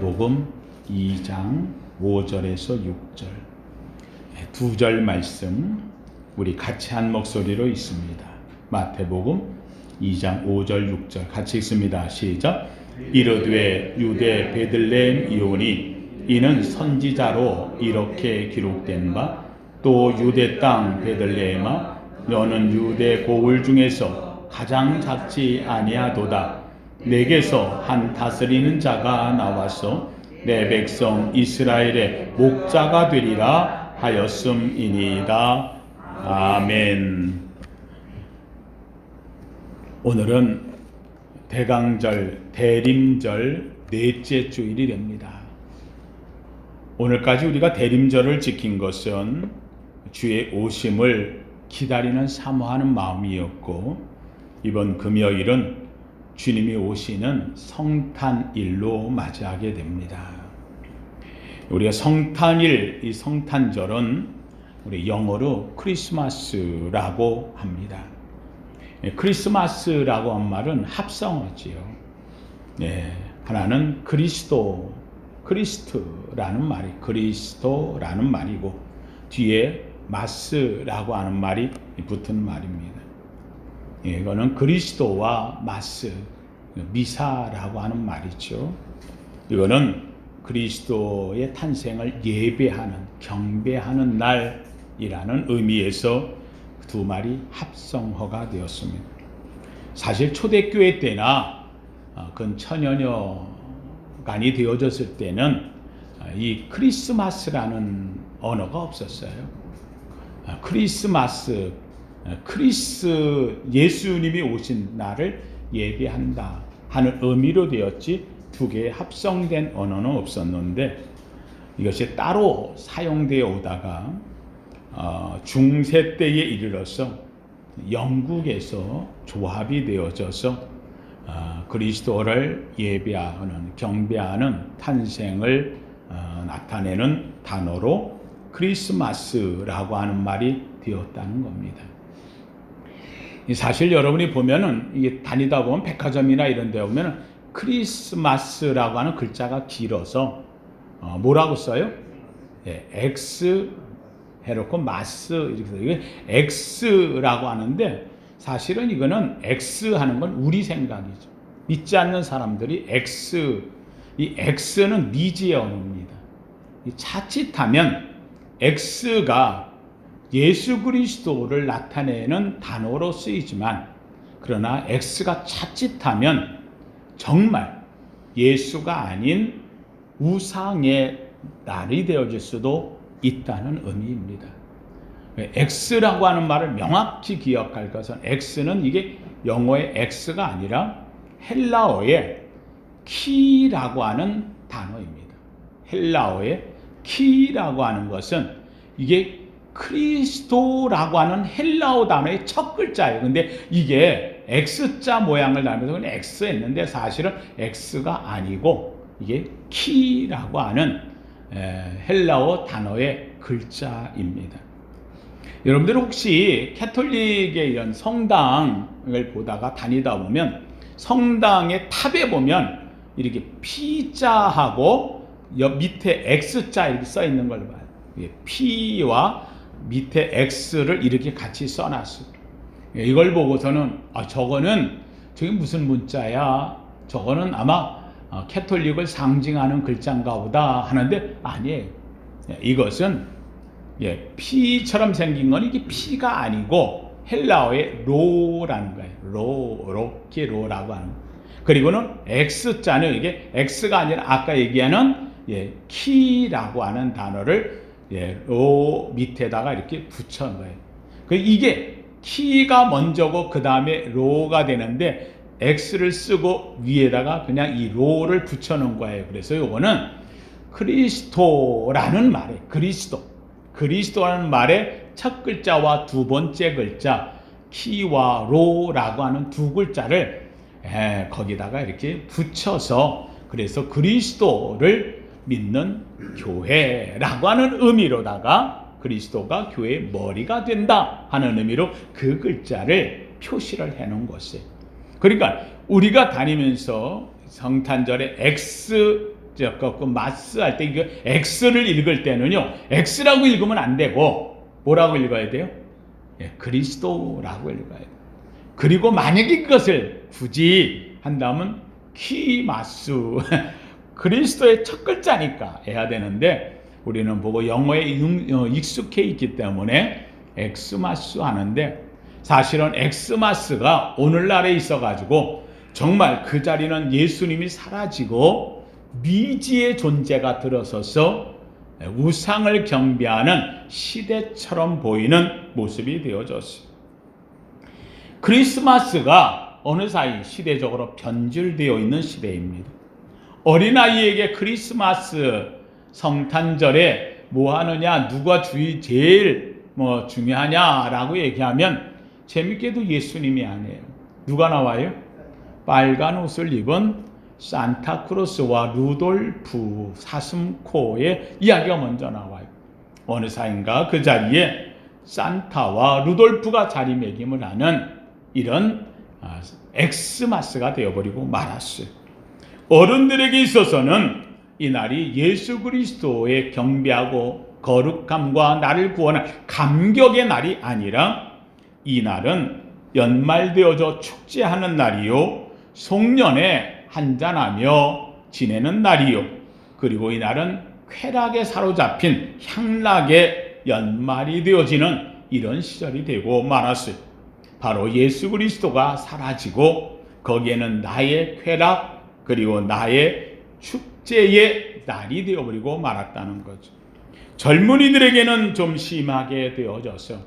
마태복음 2장 5절에서 6절 두 절 말씀 우리 같이 한 목소리로 있습니다. 마태복음 2장 5절 6절 같이 읽습니다. 시작. 이르되 유대 베들레헴 이오니 이는 선지자로 이렇게 기록된 바 또 유대 땅 베들레헴아 너는 유대 고을 중에서 가장 작지 아니하도다. 내게서 한 다스리는 자가 나와서 내 백성 이스라엘의 목자가 되리라 하였음이니이다. 아멘. 오늘은 대강절 대림절 넷째 주일이 됩니다. 오늘까지 우리가 대림절을 지킨 것은 주의 오심을 기다리는 사모하는 마음이었고, 이번 금요일은 주님이 오시는 성탄일로 맞이하게 됩니다. 우리가 성탄일, 이 성탄절은 우리 영어로 크리스마스라고 합니다. 크리스마스라고 한 말은 합성어지요. 하나는 그리스도라는 말이고, 뒤에 마스라고 하는 말이 붙은 말입니다. 이거는 그리스도와 마스, 미사라고 하는 말이죠. 이거는 그리스도의 탄생을 예배하는, 경배하는 날이라는 의미에서 두 말이 합성어가 되었습니다. 사실 초대교회 때나 근 천여년간이 되어졌을 때는 이 크리스마스라는 언어가 없었어요. 예수님이 오신 날을 예배한다 하는 의미로 되었지 두 개의 합성된 언어는 없었는데, 이것이 따로 사용되어 오다가 중세 때에 이르러서 영국에서 조합이 되어져서 그리스도를 예배하는, 경배하는 탄생을 나타내는 단어로 크리스마스라고 하는 말이 되었다는 겁니다. 사실 여러분이 보면은 이게 다니다 보면 백화점이나 이런 데 보면은 크리스마스라고 하는 글자가 길어서 뭐라고 써요? X 해놓고 마스 이렇게 써요. 이게 X라고 하는데 사실은 이거는 X 하는 건 우리 생각이죠. 믿지 않는 사람들이 이 X는 미지의 언어입니다. 자칫하면 X가 예수 그리스도를 나타내는 단어로 쓰이지만, 그러나 X가 자칫하면 정말 예수가 아닌 우상의 날이 되어질 수도 있다는 의미입니다. X라고 하는 말을 명확히 기억할 것은, X는 이게 영어의 X가 아니라 헬라어의 키라고 하는 단어입니다. 헬라어의 키라고 하는 것은 이게 크리스토라고 하는 헬라어 단어의 첫 글자예요. 근데 이게 X자 모양을 닮아서 그냥 X 했는데 사실은 X가 아니고 이게 키라고 하는 헬라어 단어의 글자입니다. 여러분들 혹시 캐톨릭의 이런 성당을 보다가 다니다 보면 성당의 탑에 보면 이렇게 P자하고 밑에 X자 이렇게 써 있는 걸 봐요. P와 밑에 X를 이렇게 같이 써놨어요. 이걸 보고서는 저게 무슨 문자야? 저거는 아마 캐톨릭을 상징하는 글자인가 보다 하는데 아니에요. 이것은 P처럼 생긴 건 이게 P가 아니고 헬라어의 로라는 거예요. 로라고 하는 거예요. 그리고는 X자는 이게 X가 아니라 아까 얘기하는 키라고 하는 단어를 로 밑에다가 이렇게 붙여놓은 거예요. 이게 키가 먼저고 그 다음에 로가 되는데 X를 쓰고 위에다가 그냥 이 로를 붙여놓은 거예요. 그래서 이거는 그리스도라는 말에 그리스도라는 말의 첫 글자와 두 번째 글자 키와 로라고 하는 두 글자를 거기다가 이렇게 붙여서, 그래서 그리스도를 믿는 교회라고 하는 의미로다가 그리스도가 교회의 머리가 된다 하는 의미로 그 글자를 표시를 해놓은 것이에요. 그러니까 우리가 다니면서 성탄절에 X 마스 할 때 이거 X를 읽을 때는요, X라고 읽으면 안 되고 뭐라고 읽어야 돼요? 예, 그리스도라고 읽어야 돼요. 그리고 만약에 그것을 굳이 한다면 키마스 그리스도의 첫 글자니까 해야 되는데, 우리는 보고 영어에 익숙해 있기 때문에 엑스마스 하는데, 사실은 엑스마스가 오늘날에 있어가지고 정말 그 자리는 예수님이 사라지고 미지의 존재가 들어서서 우상을 경배하는 시대처럼 보이는 모습이 되어졌어요. 크리스마스가 어느 사이 시대적으로 변질되어 있는 시대입니다. 어린아이에게 크리스마스 성탄절에 뭐 하느냐, 누가 제일 중요하냐라고 얘기하면 재밌게도 예수님이 아니에요. 누가 나와요? 빨간 옷을 입은 산타크로스와 루돌프 사슴코의 이야기가 먼저 나와요. 어느 사이인가 그 자리에 산타와 루돌프가 자리매김을 하는 이런 엑스마스가 되어버리고 말았어요. 어른들에게 있어서는 이 날이 예수 그리스도의 경배하고 거룩함과 나를 구원한 감격의 날이 아니라, 이 날은 연말되어져 축제하는 날이요, 송년회 한잔하며 지내는 날이요, 그리고 이 날은 쾌락에 사로잡힌 향락의 연말이 되어지는 이런 시절이 되고 말았어요. 바로 예수 그리스도가 사라지고 거기에는 나의 쾌락 그리고 나의 축제의 날이 되어버리고 말았다는 거죠. 젊은이들에게는 좀 심하게 되어져서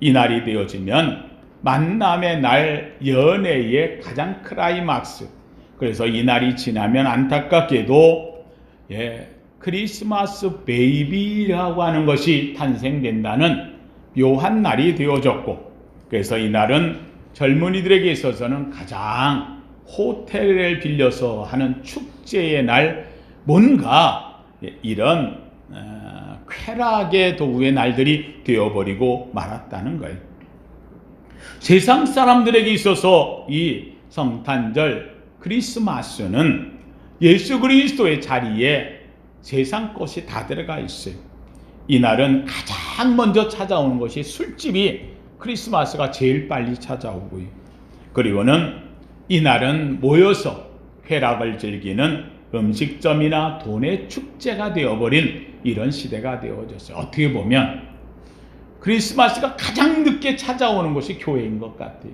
이 날이 되어지면 만남의 날, 연애의 가장 클라이막스, 그래서 이 날이 지나면 안타깝게도 크리스마스 베이비라고 하는 것이 탄생된다는 묘한 날이 되어졌고, 그래서 이 날은 젊은이들에게 있어서는 가장 호텔을 빌려서 하는 축제의 날, 뭔가 이런 쾌락의 도구의 날들이 되어버리고 말았다는 거예요. 세상 사람들에게 있어서 이 성탄절 크리스마스는 예수 그리스도의 자리에 세상 것이 다 들어가 있어요. 이 날은 가장 먼저 찾아오는 것이 술집이 크리스마스가 제일 빨리 찾아오고요. 그리고는 이 날은 모여서 쾌락을 즐기는 음식점이나 돈의 축제가 되어버린 이런 시대가 되어졌어요. 어떻게 보면 크리스마스가 가장 늦게 찾아오는 것이 교회인 것 같아요.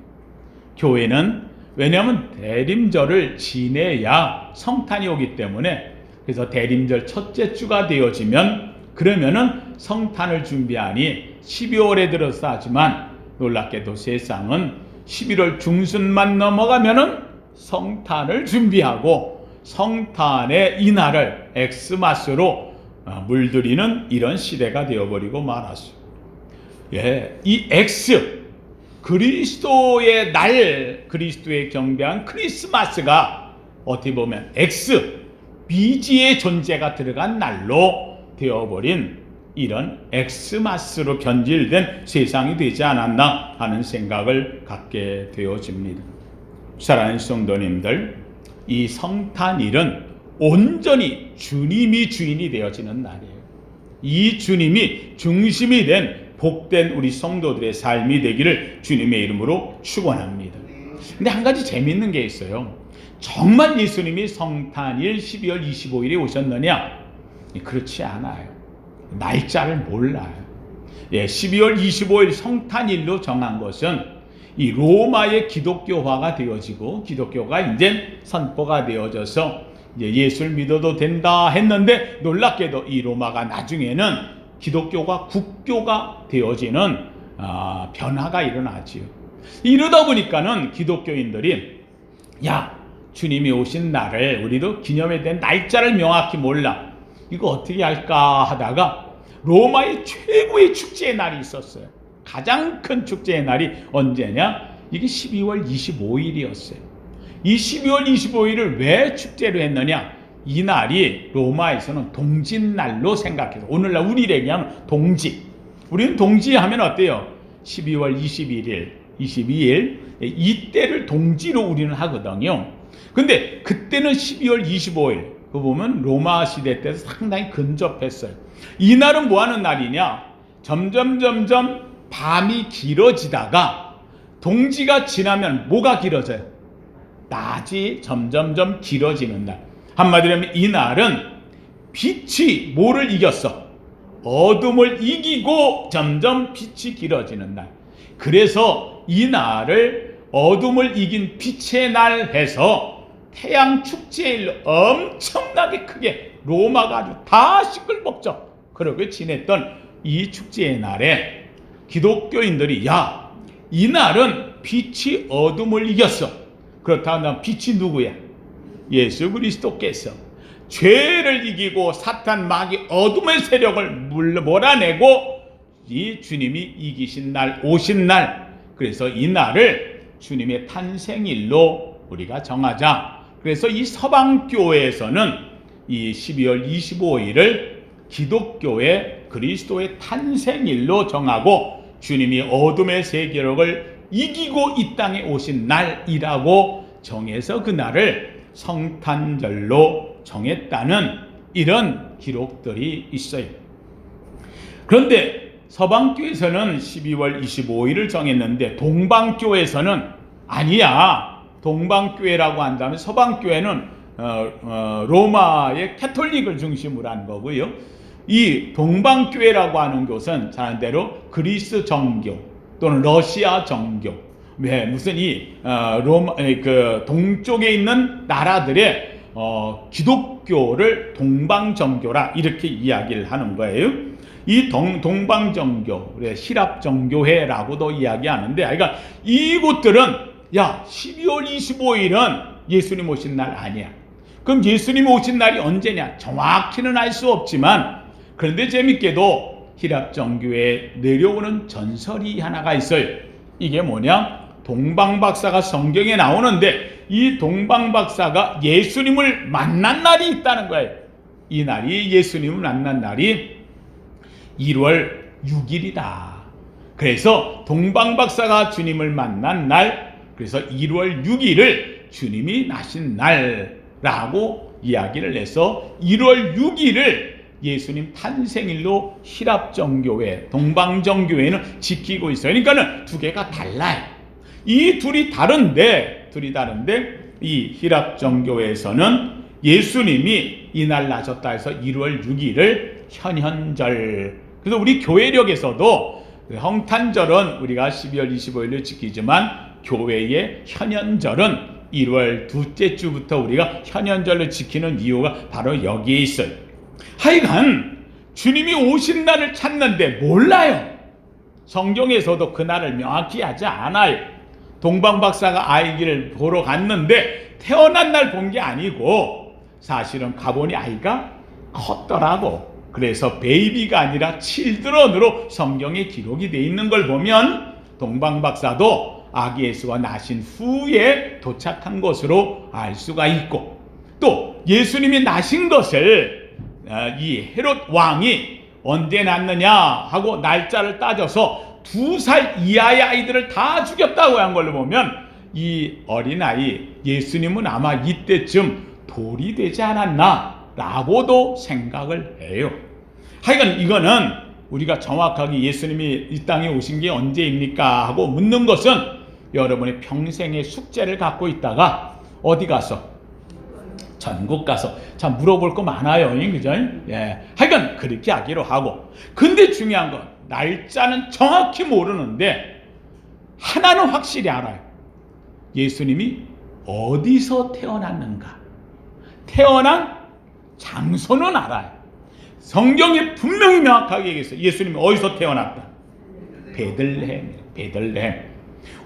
교회는 왜냐하면 대림절을 지내야 성탄이 오기 때문에, 그래서 대림절 첫째 주가 되어지면 그러면은 성탄을 준비하니 12월에 들어서 하지만, 놀랍게도 세상은 11월 중순만 넘어가면은 성탄을 준비하고 성탄의 이날을 엑스마스로 물들이는 이런 시대가 되어버리고 말았어요. 이 엑스, 그리스도의 날, 그리스도의 경배한 크리스마스가 어떻게 보면 엑스, 미지의 존재가 들어간 날로 되어버린 이런 엑스마스로 변질된 세상이 되지 않았나 하는 생각을 갖게 되어집니다. 사랑하는 성도님들, 이 성탄일은 온전히 주님이 주인이 되어지는 날이에요. 이 주님이 중심이 된 복된 우리 성도들의 삶이 되기를 주님의 이름으로 축원합니다. 근데 한 가지 재밌는 게 있어요. 정말 예수님이 성탄일 12월 25일에 오셨느냐? 그렇지 않아요. 날짜를 몰라요. 12월 25일 성탄일로 정한 것은 이 로마의 기독교화가 되어지고, 기독교가 이제 선포가 되어져서 이제 예수를 믿어도 된다 했는데, 놀랍게도 이 로마가 나중에는 기독교가 국교가 되어지는 변화가 일어나지요. 이러다 보니까는 기독교인들이 주님이 오신 날을 우리도 기념해야 되는 날짜를 명확히 몰라. 이거 어떻게 할까 하다가 로마의 최고의 축제의 날이 있었어요. 가장 큰 축제의 날이 언제냐? 이게 12월 25일이었어요. 이 12월 25일을 왜 축제로 했느냐? 이 날이 로마에서는 동짓날로 생각해서, 오늘날 우리를 얘기하면 동지. 우리는 동지 하면 어때요? 12월 21일, 22일 이때를 동지로 우리는 하거든요. 근데 그때는 12월 25일, 그 보면 로마 시대 때 상당히 근접했어요. 이 날은 뭐 하는 날이냐? 점점 밤이 길어지다가 동지가 지나면 뭐가 길어져요? 낮이 점점 길어지는 날. 한마디로 하면 이 날은 빛이 뭐를 이겼어? 어둠을 이기고 점점 빛이 길어지는 날. 그래서 이 날을 어둠을 이긴 빛의 날 해서 태양 축제일 엄청나게 크게 로마가 아주 다 시끌벅적 그렇게 지냈던 이 축제의 날에 기독교인들이 야, 이 날은 빛이 어둠을 이겼어. 그렇다면 빛이 누구야? 예수 그리스도께서 죄를 이기고 사탄 마귀 어둠의 세력을 몰아내고 이 주님이 이기신 날, 오신 날. 그래서 이 날을 주님의 탄생일로 우리가 정하자. 그래서 이 서방교회에서는 이 12월 25일을 기독교의 그리스도의 탄생일로 정하고 주님이 어둠의 세력을 이기고 이 땅에 오신 날이라고 정해서 그 날을 성탄절로 정했다는 이런 기록들이 있어요. 그런데 서방교에서는 12월 25일을 정했는데 동방교에서는 아니야. 동방교회라고 한다면 서방교회는 로마의 캐톨릭을 중심으로 한 거고요. 이 동방교회라고 하는 것은 잘 아는 대로 그리스 정교 또는 러시아 정교, 왜 무슨 로마 그 동쪽에 있는 나라들의 기독교를 동방정교라 이렇게 이야기를 하는 거예요. 이 동방정교, 시랍정교회라고도 이야기하는데, 그러니까 이곳들은 야 12월 25일은 예수님 오신 날 아니야. 그럼 예수님 오신 날이 언제냐? 정확히는 알 수 없지만, 그런데 재밌게도 히랍정교에 내려오는 전설이 하나가 있어요. 이게 뭐냐? 동방박사가 성경에 나오는데 이 동방박사가 예수님을 만난 날이 있다는 거예요. 이 날이 예수님을 만난 날이 1월 6일이다. 그래서 동방박사가 주님을 만난 날, 그래서 1월 6일을 주님이 나신 날라고 이야기를 해서 1월 6일을 예수님 탄생일로 히랍정교회, 동방정교회는 지키고 있어요. 그러니까는 두 개가 달라요. 이 둘이 다른데 이 히랍정교회에서는 예수님이 이날 나셨다 해서 1월 6일을 현현절. 그래서 우리 교회력에서도 성탄절은 우리가 12월 25일을 지키지만 교회의 현현절은 1월 둘째 주부터 우리가 현현절을 지키는 이유가 바로 여기에 있어요. 하여간 주님이 오신 날을 찾는데 몰라요. 성경에서도 그 날을 명확히 하지 않아요. 동방박사가 아이를 보러 갔는데 태어난 날 본 게 아니고 사실은 가보니 아이가 컸더라고. 그래서 베이비가 아니라 칠드런으로 성경에 기록이 되어 있는 걸 보면 동방박사도 아기 예수가 나신 후에 도착한 것으로 알 수가 있고, 또 예수님이 나신 것을 이 헤롯 왕이 언제 낳느냐 하고 날짜를 따져서 2살 이하의 아이들을 다 죽였다고 한 걸로 보면 이 어린아이 예수님은 아마 이때쯤 돌이 되지 않았나 라고도 생각을 해요. 하여간 이거는 우리가 정확하게 예수님이 이 땅에 오신 게 언제입니까 하고 묻는 것은 여러분의 평생의 숙제를 갖고 있다가 어디 가서 전국 가서 참 물어볼 거 많아요. 그죠? 예. 하여간 그렇게 하기로 하고. 근데 중요한 건 날짜는 정확히 모르는데 하나는 확실히 알아요. 예수님이 어디서 태어났는가? 태어난 장소는 알아요. 성경에 분명히 명확하게 얘기했어요. 예수님이 어디서 태어났다? 베들레헴.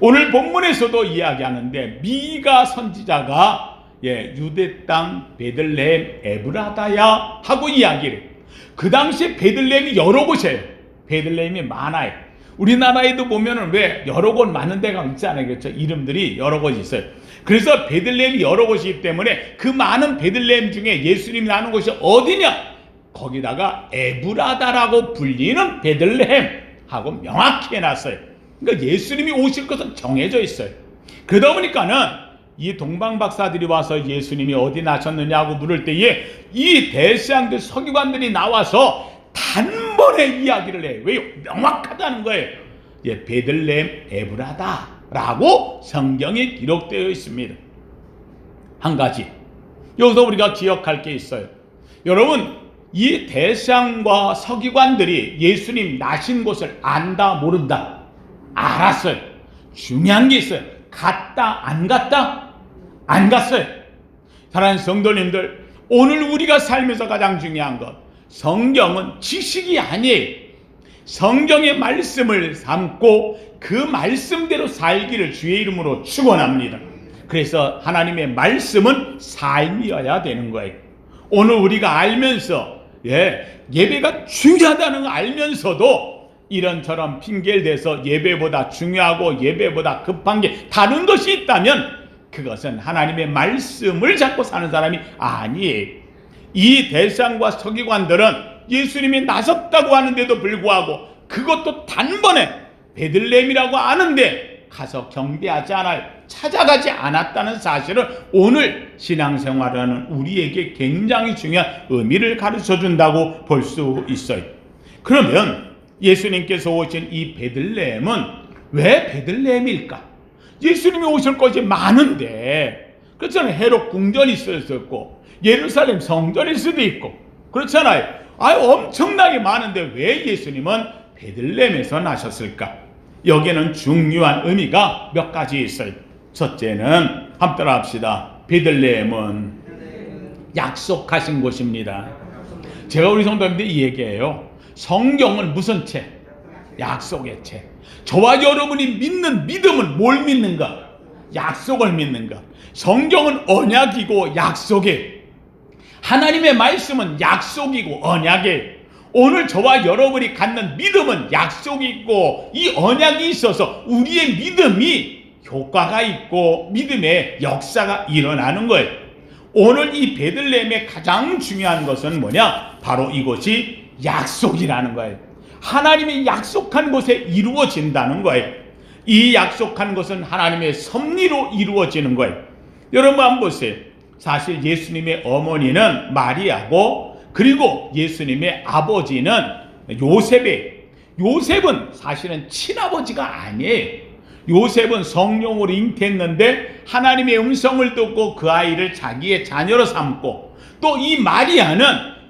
오늘 본문에서도 이야기하는데 미가 선지자가 유대 땅 베들레헴 에브라다야 하고 이야기를 해요. 그 당시에 베들레헴이 여러 곳이에요. 베들레헴이 많아요. 우리나라에도 보면은 왜 여러 곳 많은 데가 있잖아요. 그렇죠? 이름들이 여러 곳이 있어요. 그래서 베들레헴이 여러 곳이기 때문에 그 많은 베들레헴 중에 예수님이 나는 곳이 어디냐? 거기다가 에브라다라고 불리는 베들레헴 하고 명확히 해놨어요. 그러니까 예수님이 오실 것은 정해져 있어요. 그러다 보니까는 이 동방 박사들이 와서 예수님이 어디 나셨느냐고 물을 때에 이 대제사장들 서기관들이 나와서 단번에 이야기를 해요. 왜요? 명확하다는 거예요. 예, 베들레헴 에브라다라고 성경에 기록되어 있습니다. 한 가지 여기서 우리가 기억할 게 있어요. 여러분, 이 대제사장과 서기관들이 예수님 나신 곳을 안다 모른다? 알았어요. 중요한 게 있어요. 갔다 안 갔다? 안 갔어요. 사랑하는 성도님들, 오늘 우리가 살면서 가장 중요한 것, 성경은 지식이 아니에요. 성경의 말씀을 삼고 그 말씀대로 살기를 주의 이름으로 축원합니다. 그래서 하나님의 말씀은 삶이어야 되는 거예요. 오늘 우리가 알면서 예배가 중요하다는 거 알면서도 이런저런 핑계를 대서 예배보다 중요하고 예배보다 급한 게 다른 것이 있다면 그것은 하나님의 말씀을 잡고 사는 사람이 아니에요. 이 대제사장과 서기관들은 예수님이 나섰다고 하는데도 불구하고 그것도 단번에 베들레헴이라고 아는데 가서 경배하지 않아요. 찾아가지 않았다는 사실은 오늘 신앙생활하는 우리에게 굉장히 중요한 의미를 가르쳐준다고 볼 수 있어요. 그러면 예수님께서 오신 이 베들레헴은 왜 베들레헴일까? 예수님이 오실 것이 많은데, 그렇잖아요. 헤롯 궁전이 있었고 예루살렘 성전일 수도 있고 그렇잖아요. 엄청나게 많은데 왜 예수님은 베들레헴에서 나셨을까? 여기에는 중요한 의미가 몇 가지 있어요. 첫째는 함께 따라합시다. 베들레헴은 약속하신 곳입니다. 제가 우리 성도님들 얘기해요. 성경은 무슨 책? 약속의 책. 저와 여러분이 믿는 믿음은 뭘 믿는가? 약속을 믿는가? 성경은 언약이고 약속이에요. 하나님의 말씀은 약속이고 언약이에요. 오늘 저와 여러분이 갖는 믿음은 약속이 있고 이 언약이 있어서 우리의 믿음이 효과가 있고 믿음의 역사가 일어나는 거예요. 오늘 이 베들레헴의 가장 중요한 것은 뭐냐? 바로 이것이 약속이라는 거예요. 하나님이 약속한 곳에 이루어진다는 거예요. 이 약속한 것은 하나님의 섭리로 이루어지는 거예요. 여러분 한번 보세요. 사실 예수님의 어머니는 마리아고 그리고 예수님의 아버지는 요셉이에요. 요셉은 사실은 친아버지가 아니에요. 요셉은 성령으로 잉태했는데 하나님의 음성을 듣고 그 아이를 자기의 자녀로 삼고 또 이 마리아는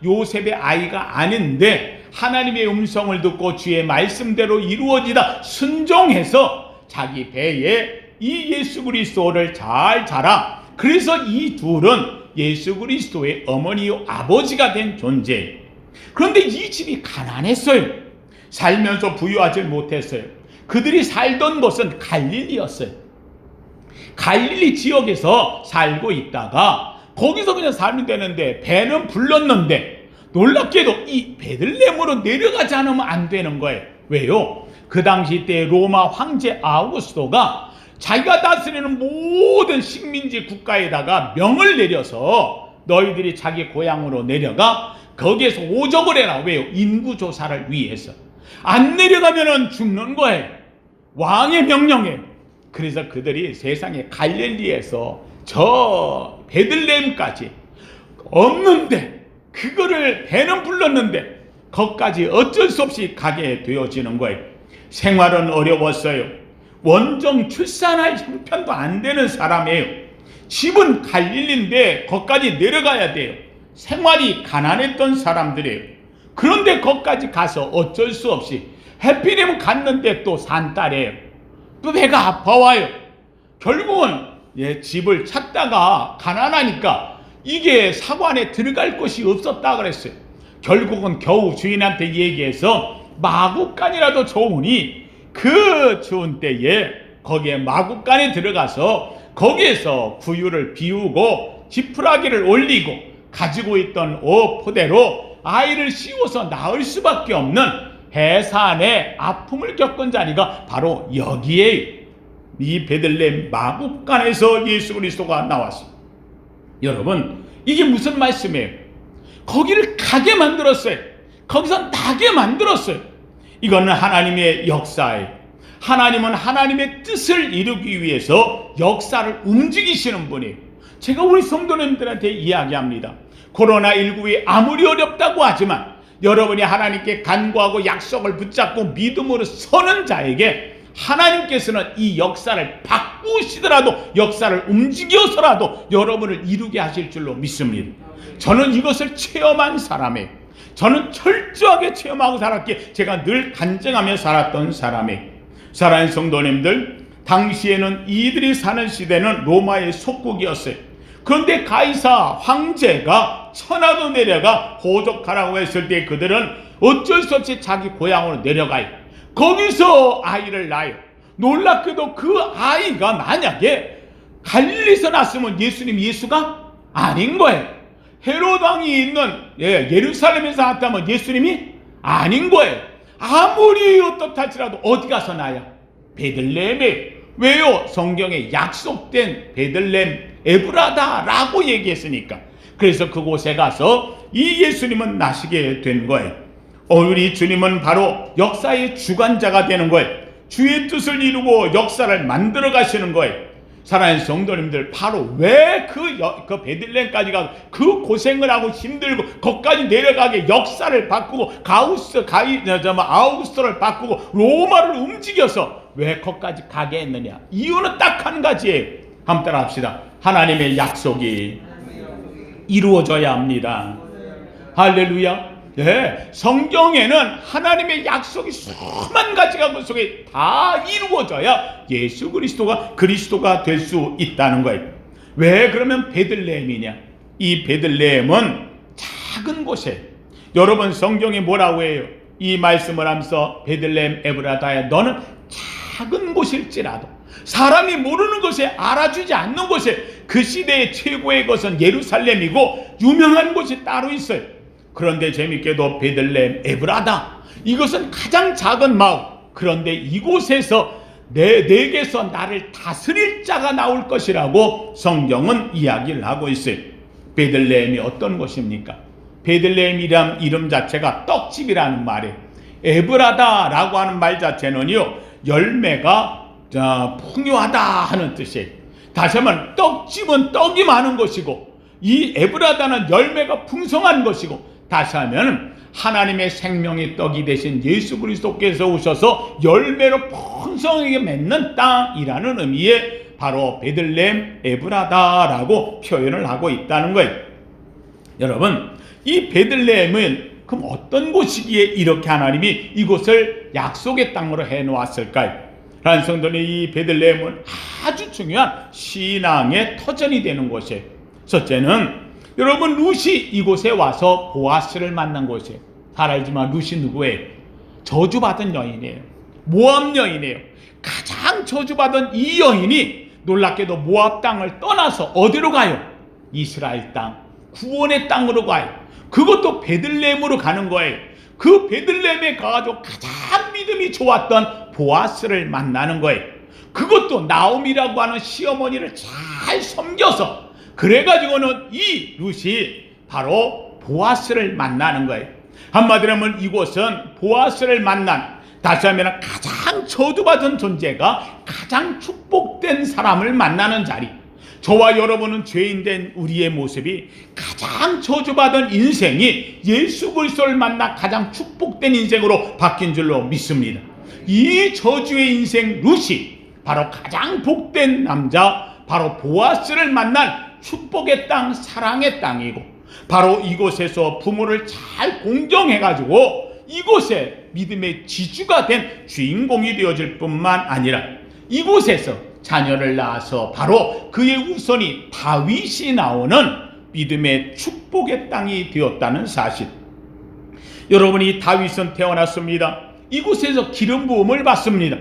요셉의 아이가 아닌데 하나님의 음성을 듣고 주의 말씀대로 이루어지다 순종해서 자기 배에 이 예수 그리스도를 잘 자라. 그래서 이 둘은 예수 그리스도의 어머니요 아버지가 된 존재예요. 그런데 이 집이 가난했어요. 살면서 부유하지 못했어요. 그들이 살던 곳은 갈릴리였어요. 갈릴리 지역에서 살고 있다가 거기서 그냥 살면 되는데 배는 불렀는데 놀랍게도 이 베들레헴으로 내려가지 않으면 안 되는 거예요. 왜요? 그 당시 때 로마 황제 아우구스토가 자기가 다스리는 모든 식민지 국가에다가 명을 내려서 너희들이 자기 고향으로 내려가 거기에서 오적을 해라. 왜요? 인구조사를 위해서. 안 내려가면은 죽는 거예요. 왕의 명령에. 그래서 그들이 세상에 갈릴리에서 저 베들레헴까지 없는데 그거를 배는 불렀는데 거기까지 어쩔 수 없이 가게 되어지는 거예요. 생활은 어려웠어요. 원정 출산할 형편도 안 되는 사람이에요. 집은 갈릴리인데 거기까지 내려가야 돼요. 생활이 가난했던 사람들이에요. 그런데 거기까지 가서 어쩔 수 없이 해피렘 갔는데 또 산딸이에요. 또 배가 아파와요. 결국은 집을 찾다가 가난하니까 이게 사관에 들어갈 곳이 없었다 그랬어요. 결국은 겨우 주인한테 얘기해서 마구간이라도 좋으니 그 추운 때에 거기에 마구간에 들어가서 거기에서 구유를 비우고 지푸라기를 올리고 가지고 있던 옷 포대로 아이를 씌워서 낳을 수밖에 없는 해산의 아픔을 겪은 자리가 바로 여기에 이 베들레헴 마구간에서 예수 그리스도가 나왔습니다. 여러분, 이게 무슨 말씀이에요? 거기를 가게 만들었어요. 거기서 나게 만들었어요. 이거는 하나님의 역사예요. 하나님은 하나님의 뜻을 이루기 위해서 역사를 움직이시는 분이에요. 제가 우리 성도님들한테 이야기합니다. 코로나19이 아무리 어렵다고 하지만 여러분이 하나님께 간구하고 약속을 붙잡고 믿음으로 서는 자에게 하나님께서는 이 역사를 바꾸시더라도, 역사를 움직여서라도 여러분을 이루게 하실 줄로 믿습니다. 저는 이것을 체험한 사람이에요. 저는 철저하게 체험하고 살았기에 제가 늘 간증하며 살았던 사람이에요. 사랑하는 성도님들, 당시에는 이들이 사는 시대는 로마의 속국이었어요. 그런데 가이사 황제가 천하로 내려가 호적하라고 했을 때 그들은 어쩔 수 없이 자기 고향으로 내려가요. 거기서 아이를 낳아요. 놀랍게도 그 아이가 만약에 갈릴리에서 났으면 예수가 아닌 거예요. 헤롯 왕이 있는 예루살렘에서 났다면 예수님이 아닌 거예요. 아무리 어떻다지라도 어디 가서 나야? 베들레헴에. 왜요? 성경에 약속된 베들레헴 에브라다라고 얘기했으니까. 그래서 그곳에 가서 이 예수님은 나시게 된 거예요. 우리 주님은 바로 역사의 주관자가 되는 거예요. 주의 뜻을 이루고 역사를 만들어 가시는 거예요. 사랑하는 성도님들, 바로 왜 그 베들레헴까지 가고 그 고생을 하고 힘들고 거기까지 내려가게 역사를 바꾸고 아우구스토를 바꾸고 로마를 움직여서 왜 거기까지 가게 했느냐? 이유는 딱 한 가지예요. 한번 따라 합시다. 하나님의 약속이 이루어져야 합니다. 할렐루야. 성경에는 하나님의 약속이 수만 가지가 그 속에 다 이루어져야 예수 그리스도가 될 수 있다는 거예요. 왜 그러면 베들레헴이냐? 이 베들레헴은 작은 곳에, 여러분 성경이 뭐라고 해요? 이 말씀을 하면서 베들레헴 에브라다야, 너는 작은 곳일지라도, 사람이 모르는 곳에, 알아주지 않는 곳에, 그 시대의 최고의 것은 예루살렘이고 유명한 곳이 따로 있어요. 그런데 재밌게도 베들레헴 에브라다, 이것은 가장 작은 마을. 그런데 이곳에서 내게서 나를 다스릴 자가 나올 것이라고 성경은 이야기를 하고 있어요. 베들레헴이 어떤 곳입니까? 베들레헴이란 이름 자체가 떡집이라는 말이에요. 에브라다라고 하는 말 자체는요, 열매가 풍요하다 하는 뜻이에요. 다시 한번 떡집은 떡이 많은 것이고, 이 에브라다는 열매가 풍성한 것이고, 다시 하면 하나님의 생명의 떡이 되신 예수 그리스도께서 오셔서 열매로 풍성하게 맺는 땅이라는 의미의 바로 베들레헴 에브라다라고 표현을 하고 있다는 거예요. 여러분, 이 베들레헴은 그럼 어떤 곳이기에 이렇게 하나님이 이곳을 약속의 땅으로 해놓았을까요? 라는 성도는 이 베들레헴은 아주 중요한 신앙의 터전이 되는 곳이에요. 첫째는 여러분, 룻이 이곳에 와서 보아스를 만난 곳이에요. 잘 알지만 룻이 누구예요? 저주받은 여인이에요. 모압 여인이에요. 가장 저주받은 이 여인이 놀랍게도 모압 땅을 떠나서 어디로 가요? 이스라엘 땅, 구원의 땅으로 가요. 그것도 베들레헴으로 가는 거예요. 그 베들레헴에 가가지고 가장 믿음이 좋았던 보아스를 만나는 거예요. 그것도 나옴이라고 하는 시어머니를 잘 섬겨서, 그래가지고는 이 룻이 바로 보아스를 만나는 거예요. 한마디로 하면 이곳은 보아스를 만난, 다시 하면 가장 저주받은 존재가 가장 축복된 사람을 만나는 자리. 저와 여러분은 죄인된 우리의 모습이 가장 저주받은 인생이 예수 그리스도를 만나 가장 축복된 인생으로 바뀐 줄로 믿습니다. 이 저주의 인생 룻이 바로 가장 복된 남자, 바로 보아스를 만난 축복의 땅, 사랑의 땅이고, 바로 이곳에서 부모를 잘 공경해가지고 이곳에 믿음의 지주가 된 주인공이 되어질 뿐만 아니라 이곳에서 자녀를 낳아서 바로 그의 후손이 다윗이 나오는 믿음의 축복의 땅이 되었다는 사실. 여러분이 다윗은 태어났습니다. 이곳에서 기름 부음을 받습니다.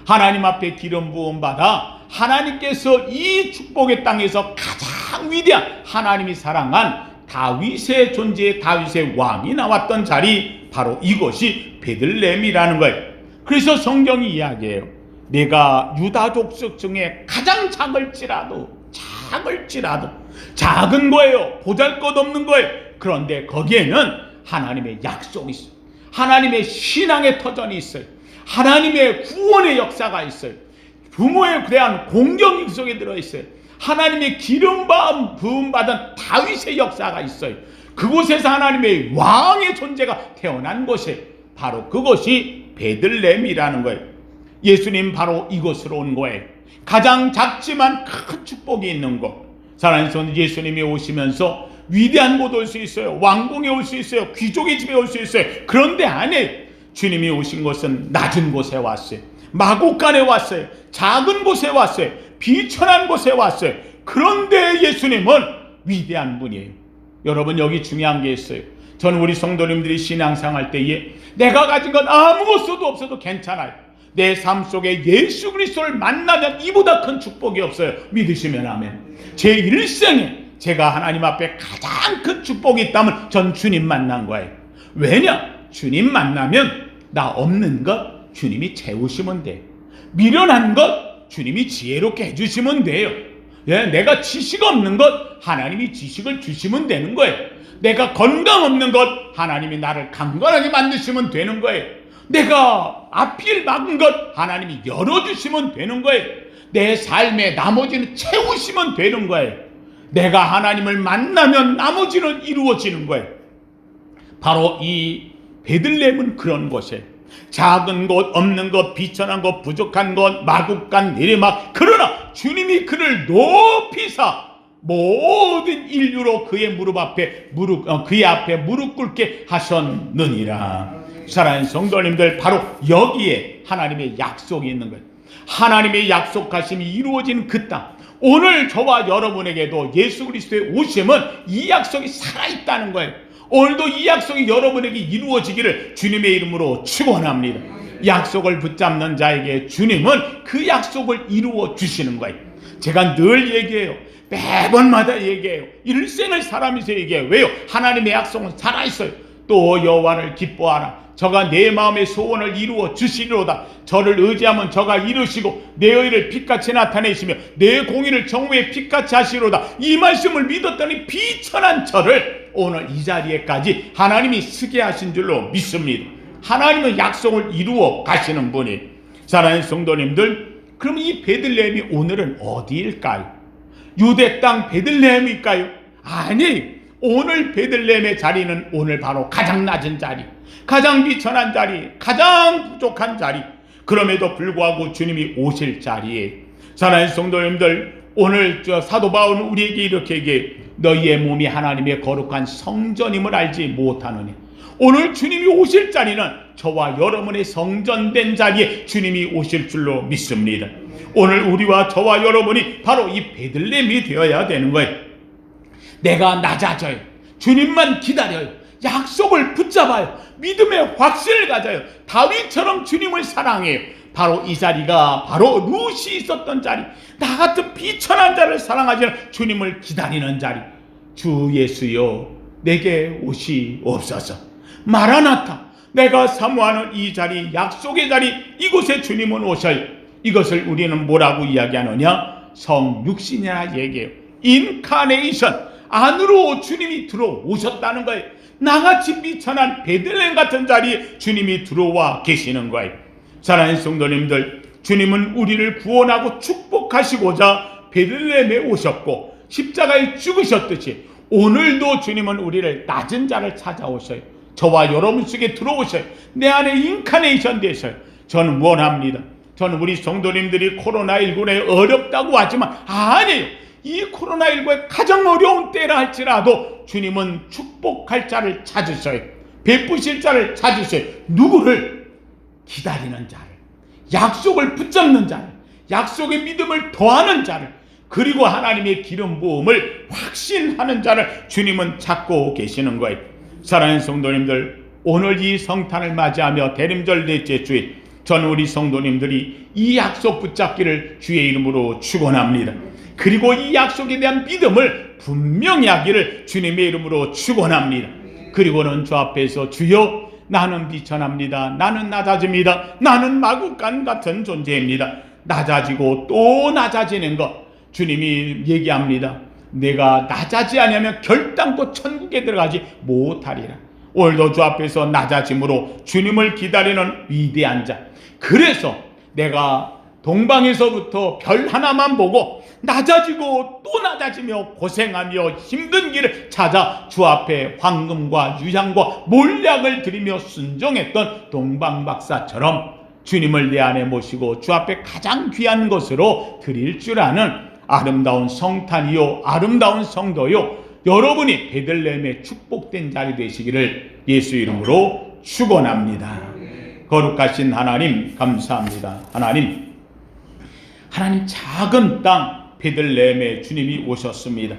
하나님 앞에 기름 부음 받아 하나님께서 이 축복의 땅에서 가장 위대한, 하나님이 사랑한 다윗의 존재의 다윗의 왕이 나왔던 자리, 바로 이곳이 베들레헴이라는 거예요. 그래서 성경이 이야기해요. 내가 유다 족속 중에 가장 작을지라도 작은 거예요. 보잘것없는 거예요. 그런데 거기에는 하나님의 약속이 있어요. 하나님의 신앙의 터전이 있어요. 하나님의 구원의 역사가 있어요. 부모에 대한 공경이 그 속에 들어있어요. 하나님의 기름 부음 받은 다윗의 역사가 있어요. 그곳에서 하나님의 왕의 존재가 태어난 곳에 바로 그것이 베들레헴이라는 거예요. 예수님 바로 이곳으로 온 거예요. 가장 작지만 큰 축복이 있는 곳. 사랑하는 예수님이 오시면서 위대한 곳 올 수 있어요. 왕궁에 올 수 있어요. 귀족의 집에 올 수 있어요. 그런데 아니에요. 주님이 오신 곳은 낮은 곳에 왔어요. 마곡간에 왔어요. 작은 곳에 왔어요. 비천한 곳에 왔어요. 그런데 예수님은 위대한 분이에요. 여러분, 여기 중요한 게 있어요. 저는 우리 성도님들이 신앙생활 때에 내가 가진 건 아무것도 없어도 괜찮아요. 내 삶 속에 예수 그리스도를 만나면 이보다 큰 축복이 없어요. 믿으시면 아멘. 제 일생에 제가 하나님 앞에 가장 큰 축복이 있다면 전 주님 만난 거예요. 왜냐? 주님 만나면 나 없는 것 주님이 채우시면 돼요. 미련한 것 주님이 지혜롭게 해주시면 돼요. 내가 지식 없는 것 하나님이 지식을 주시면 되는 거예요. 내가 건강 없는 것 하나님이 나를 강건하게 만드시면 되는 거예요. 내가 앞길 막은 것 하나님이 열어주시면 되는 거예요. 내 삶의 나머지는 채우시면 되는 거예요. 내가 하나님을 만나면 나머지는 이루어지는 거예요. 바로 이 베들레헴은 그런 곳이에요. 작은 곳, 없는 것, 비천한 것, 부족한 것, 마국간, 내리막. 그러나 주님이 그를 높이사 모든 인류로 그의 그의 앞에 무릎 꿇게 하셨느니라. 사랑하는 성도님들, 바로 여기에 하나님의 약속이 있는 거예요. 하나님의 약속하심이 이루어진 그 땅. 오늘 저와 여러분에게도 예수 그리스도의 오심은 이 약속이 살아있다는 거예요. 오늘도 이 약속이 여러분에게 이루어지기를 주님의 이름으로 축원합니다. 약속을 붙잡는 자에게 주님은 그 약속을 이루어 주시는 거예요. 제가 늘 얘기해요. 매번마다 얘기해요. 일생을 살아면서 얘기해요. 왜요? 하나님의 약속은 살아있어요. 또 여호와를 기뻐하라. 저가 내 마음의 소원을 이루어 주시리로다. 저를 의지하면 저가 이루시고 내 의를 빛같이 나타내시며 내 공의를 정오에 빛같이 하시리로다. 이 말씀을 믿었더니 비천한 저를 오늘 이 자리에까지 하나님이 쓰게 하신 줄로 믿습니다. 하나님은 약속을 이루어 가시는 분이에요. 사랑하는 성도님들, 그럼 이 베들레헴이 오늘은 어디일까요? 유대 땅 베들레헴일까요? 아니, 오늘 베들레헴의 자리는 오늘 바로 가장 낮은 자리, 가장 비천한 자리, 가장 부족한 자리. 그럼에도 불구하고 주님이 오실 자리에, 사랑하는 성도님들, 오늘 사도 바울은 우리에게 이렇게 얘기해요. 너희의 몸이 하나님의 거룩한 성전임을 알지 못하느냐. 오늘 주님이 오실 자리는 저와 여러분의 성전된 자리에 주님이 오실 줄로 믿습니다. 오늘 우리와 저와 여러분이 바로 이 베들레헴이 되어야 되는 거예요. 내가 낮아져요. 주님만 기다려요. 약속을 붙잡아요. 믿음의 확신을 가져요. 다윗처럼 주님을 사랑해요. 바로 이 자리가 바로 룻이 있었던 자리, 나 같은 비천한 자를 사랑하지는 주님을 기다리는 자리. 주 예수여, 내게 오시옵소서. 마라나타, 내가 사모하는 이 자리, 약속의 자리, 이곳에 주님은 오셔요. 이것을 우리는 뭐라고 이야기하느냐? 성육신이라 얘기해요. 인카네이션, 안으로 주님이 들어오셨다는 거예요. 나같이 비천한 베들레헴 같은 자리에 주님이 들어와 계시는 거예요. 사랑하는 성도님들, 주님은 우리를 구원하고 축복하시고자 베들레헴에 오셨고 십자가에 죽으셨듯이 오늘도 주님은 우리를 낮은 자를 찾아오셔요. 저와 여러분 속에 들어오셔요. 내 안에 인카네이션 되셔요. 저는 원합니다. 저는 우리 성도님들이 코로나19에 어렵다고 하지만 아니에요. 이 코로나19의 가장 어려운 때라 할지라도 주님은 축복할 자를 찾으셔요. 베푸실 자를 찾으셔요. 누구를? 기다리는 자를, 약속을 붙잡는 자를, 약속의 믿음을 더하는 자를, 그리고 하나님의 기름 부음을 확신하는 자를 주님은 찾고 계시는 거예요. 사랑하는 성도님들, 오늘 이 성탄을 맞이하며 대림절 넷째 주일, 저는 우리 성도님들이 이 약속 붙잡기를 주의 이름으로 축원합니다. 그리고 이 약속에 대한 믿음을 분명히 하기를 주님의 이름으로 축원합니다. 그리고는 주 앞에서 주여, 나는 비천합니다. 나는 낮아집니다. 나는 마구간 같은 존재입니다. 낮아지고 또 낮아지는 것 주님이 얘기합니다. 내가 낮아지 않으면 결단코 천국에 들어가지 못하리라. 오늘도 주 앞에서 낮아짐으로 주님을 기다리는 위대한 자. 그래서 내가 동방에서부터 별 하나만 보고 낮아지고 또 낮아지며 고생하며 힘든 길을 찾아 주 앞에 황금과 유향과 몰약을 드리며 순종했던 동방박사처럼 주님을 내 안에 모시고 주 앞에 가장 귀한 것으로 드릴 줄 아는 아름다운 성탄이요 아름다운 성도요 여러분이 베들레헴의 축복된 자리 되시기를 예수 이름으로 축원합니다. 거룩하신 하나님 감사합니다. 하나님 작은 땅 베들레헴에 주님이 오셨습니다.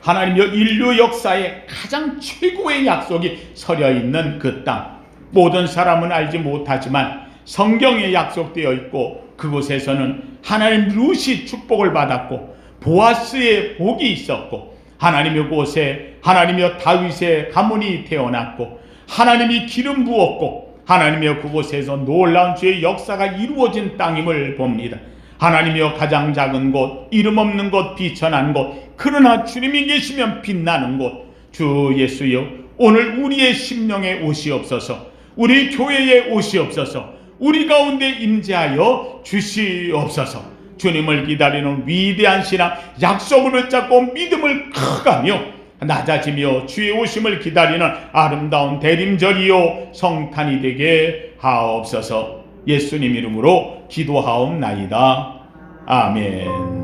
하나님여 인류 역사의 가장 최고의 약속이 서려 있는 그 땅, 모든 사람은 알지 못하지만 성경에 약속되어 있고 그곳에서는 하나님 루시 축복을 받았고 보아스의 복이 있었고 하나님의 곳에 하나님여 다윗의 가문이 태어났고 하나님이 기름 부었고 하나님여 그곳에서 놀라운 주의 역사가 이루어진 땅임을 봅니다. 하나님이여 가장 작은 곳, 이름 없는 곳, 비천한 곳, 그러나 주님이 계시면 빛나는 곳, 주 예수여 오늘 우리의 심령에 오시옵소서, 우리 교회에 오시옵소서, 우리 가운데 임재하여 주시옵소서. 주님을 기다리는 위대한 신앙, 약속을 붙잡고 믿음을 커가며 낮아지며 주의 오심을 기다리는 아름다운 대림절이요 성탄이 되게 하옵소서. 예수님 이름으로 기도하옵나이다. 아멘.